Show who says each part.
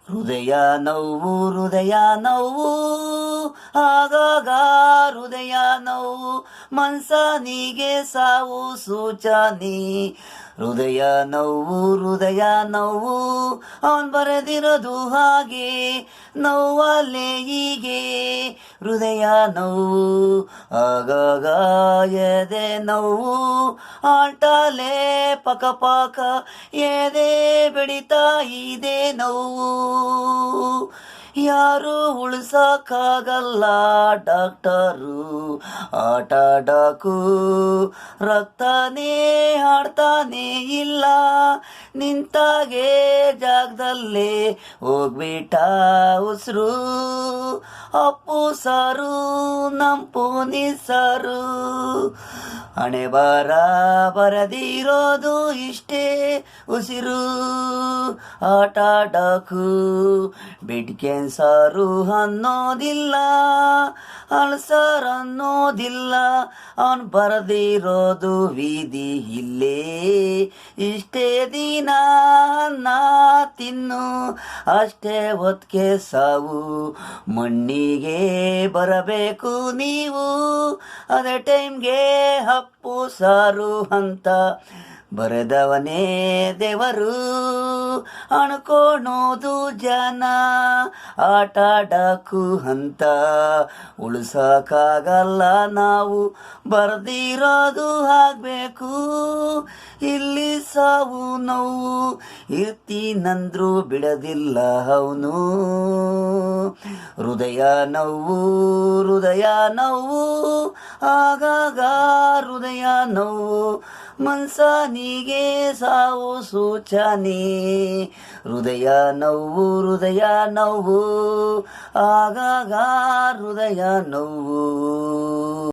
Speaker 1: ಹೃದಯ ನೋವು ಹೃದಯ ನೋವು ಆಗಾಗ ಹೃದಯ ನೋವು ಮನ್ಸನಿಗೆ ಸಾವು ಸೂಚನೆ. ಹೃದಯ ನೋವು ಅವನ್ ಬರೆದಿರೋದು ಹಾಗೆ ನೋವಲ್ಲೇ ಹೀಗೆ. ಹೃದಯ ನೋವು ಆಗಾಗ ಎದೆ ನೋವು ಆಟಲೇ ಪಕ ಪಕ ಎದೆ ಬೆಡಿತಾ ಇದೆ ನೋವು. ಯಾರು ಉಳಿಸಕ್ಕಾಗಲ್ಲ ಡಾಕ್ಟರು ಆಟ ಡಾಕು. ರಕ್ತನೇ ಆಡ್ತಾನೆ ಇಲ್ಲ ನಿಂತಾಗೆ ಜಾಗದಲ್ಲೇ ಹೋಗ್ಬಿಟ್ಟ ಉಸಿರು. ಅಪ್ಪು ಸಾರು ನಂಪುನಿ ಸಾರು ಹಣೆ ಬರ ಬರದಿರೋದು ಇಷ್ಟೇ ಉಸಿರು. ಆಟ ಡಾಕು ಬೆಡ್ ಕ್ಯಾನ್ಸರು ಅನ್ನೋದಿಲ್ಲ ಅಲ್ಸರ್ ಅನ್ನೋದಿಲ್ಲ. ಅವನ್ ಬರದಿರೋದು ವಿಧಿ ಇಲ್ಲೇ. ಇಷ್ಟೇ ದಿನ ಅನ್ನ ತಿನ್ನು ಅಷ್ಟೇ ಹೊತ್ಕೆ ಸಾವು. ಮಣ್ಣಿಗೆ ಬರಬೇಕು ನೀವು ಅದೇ ಟೈಮ್ಗೆ ಅಪ್ಪು ಸಾರು ಅಂತ ಬರೆದವನೇ ದೇವರು ಅನ್ಕೋಣೋದು ಜನ. ಆಟ ಡಾಕು ಅಂತ ಉಳಿಸಕ್ಕಾಗಲ್ಲ ನಾವು ಬರ್ದಿರೋದು ಆಗ್ಬೇಕು. ಇಲ್ಲಿ ಸಾವು ನೋವು ಇರ್ತೀನಂದ್ರು ಬಿಡದಿಲ್ಲ ಅವನು. ಹೃದಯ ನೋವು ಆಗಾಗ ಹೃದಯ ನೋವು ಮನ್ಸನಿಗೆ ಸಾವು ಸೂಚನೆ. ಹೃದಯ ನೋವು ಆಗಾಗ ಹೃದಯ ನೋವು.